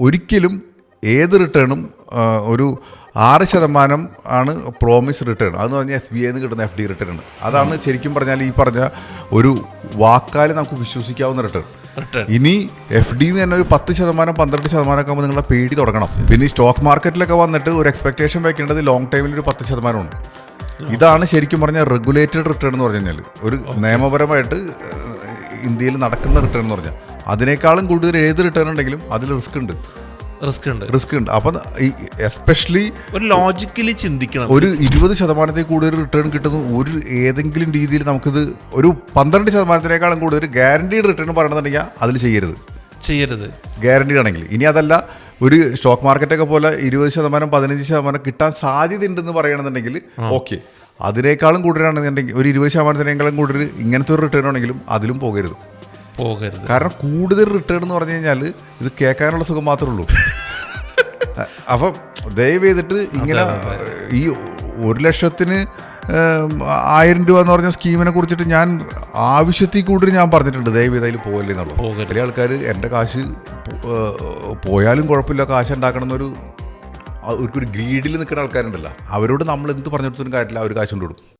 ഒരിക്കലും ഏത് റിട്ടേണും ഒരു 6% ആണ് പ്രോമിസ് റിട്ടേൺ. അതെന്ന് പറഞ്ഞാൽ SBI നിന്ന് കിട്ടുന്ന FD റിട്ടേൺ. അതാണ് ശരിക്കും പറഞ്ഞാൽ ഈ പറഞ്ഞ ഒരു വാക്കാൽ നമുക്ക് വിശ്വസിക്കാവുന്ന റിട്ടേൺ. ഇനി FD തന്നെ ഒരു 10%, 12% ഒക്കെ ആകുമ്പോൾ നിങ്ങളെ പേടി തുടങ്ങണം. പിന്നെ ഈ സ്റ്റോക്ക് മാർക്കറ്റിലൊക്കെ വന്നിട്ട് ഒരു എക്സ്പെക്ടേഷൻ വെക്കേണ്ടത് ലോങ് ടൈമിൽ ഒരു 10%. ഇതാണ് ശരിക്കും പറഞ്ഞാൽ റെഗുലേറ്റഡ് റിട്ടേൺ എന്ന് പറഞ്ഞു കഴിഞ്ഞാൽ, ഒരു നിയമപരമായിട്ട് ഇന്ത്യയിൽ നടക്കുന്ന റിട്ടേൺ എന്ന് പറഞ്ഞാൽ. അതിനേക്കാളും കൂടുതൽ ഏത് റിട്ടേൺ ഉണ്ടെങ്കിലും അതിൽ റിസ്ക് ഉണ്ട്. അപ്പം എസ്പെഷ്യലി ഒരു ലോജിക്കലി ചിന്തിക്കണം. ഒരു 20% കൂടുതൽ റിട്ടേൺ കിട്ടുന്ന ഒരു ഏതെങ്കിലും രീതിയിൽ നമുക്കിത് ഒരു 12%-നേക്കാളും കൂടുതൽ ഗ്യാരണ്ടീഡ് റിട്ടേൺ പറയണമെന്നുണ്ടെങ്കിൽ അതിൽ ചെയ്യരുത് ഗ്യാരണ്ടീഡ് ആണെങ്കിൽ. ഇനി അതല്ല, ഒരു സ്റ്റോക്ക് മാർക്കറ്റൊക്കെ പോലെ 20%, 15% കിട്ടാൻ സാധ്യത ഉണ്ടെന്ന് പറയണമെന്നുണ്ടെങ്കിൽ ഓക്കെ. അതിനേക്കാളും കൂടുതലാണെന്നുണ്ടെങ്കിൽ ഒരു 20%-നേക്കാളും കൂടുതൽ ഇങ്ങനത്തെ ഒരു റിട്ടേൺ ആണെങ്കിലും അതിലും പോകരുത്. കാരണം കൂടുതൽ റിട്ടേൺ എന്ന് പറഞ്ഞു കഴിഞ്ഞാൽ ഇത് കേൾക്കാനുള്ള സുഖം മാത്രമേ ഉള്ളൂ. അപ്പം ദയവ് ചെയ്തിട്ട് ഇങ്ങനെ ഈ 1,00,000-ന് 1,000 രൂപ എന്ന് പറഞ്ഞ സ്കീമിനെ കുറിച്ചിട്ട് ഞാൻ ആവശ്യത്തിൽ കൂടുതൽ ഞാൻ പറഞ്ഞിട്ടുണ്ട്, ദയവ് ചെയ്ത് അതിൽ പോകല്ലേ എന്നുള്ളത്. വലിയ ആൾക്കാർ എൻ്റെ കാശ് പോയാലും കുഴപ്പമില്ല, കാശ് ഉണ്ടാക്കണം എന്നൊരു ഗ്രീഡിൽ നിൽക്കുന്ന ആൾക്കാരുണ്ടല്ലോ, അവരോട് നമ്മൾ എന്ത് പറഞ്ഞു കൊടുത്തിട്ടും കാര്യമില്ല, അവർ കാശ് കൊണ്ടുവിടും.